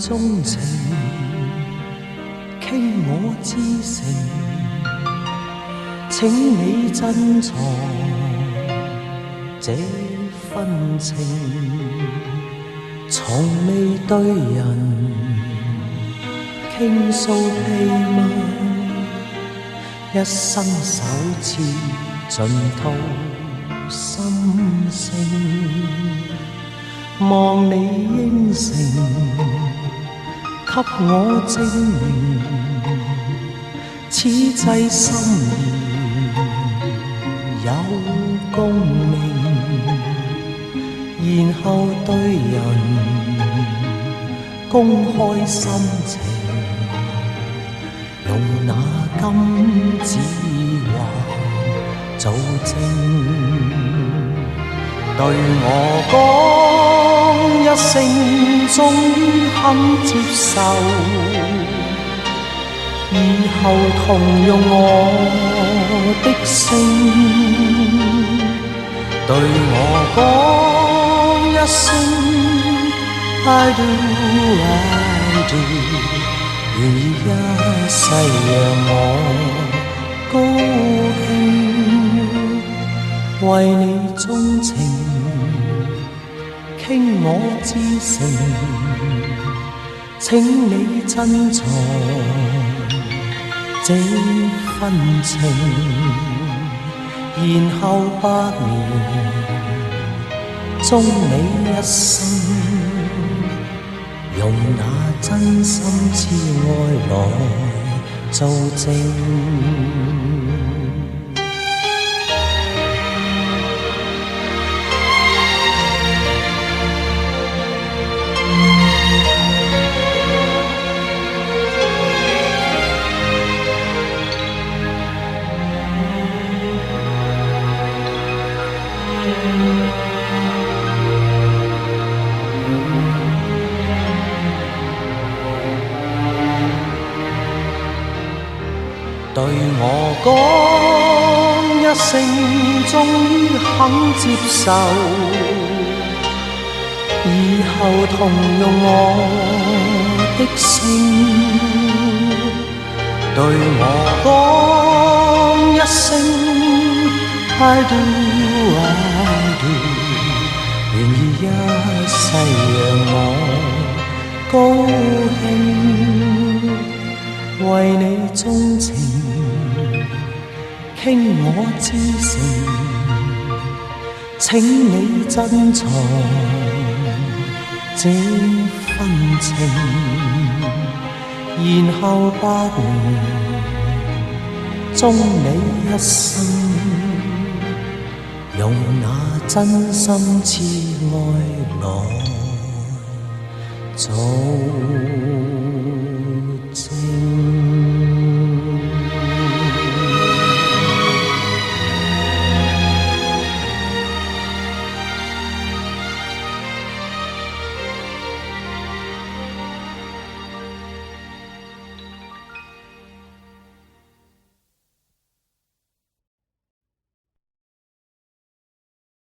鍾情，傾我至誠，請你珍藏這份情，從未對人傾訴秘密，一生首次盡吐心聲，望你應承給我證明，此際心意有共鳴，然後對人公開心情，用那金子畫做證，對我講一聲終於肯接受，以後同用我的姓，對我講一聲 I do I do， 願意一世讓我高興，為你鍾情，傾我至誠，請你珍藏這份情，然後百年終你一生，用那真心摯愛來做證。對我講一聲終於肯接受，以後同用我的姓，對我講一聲 I do I do， 願意一世讓我高興，為你鍾情，傾我至誠，請你珍藏這份情，然後百年終你一生，用那真心摯愛來做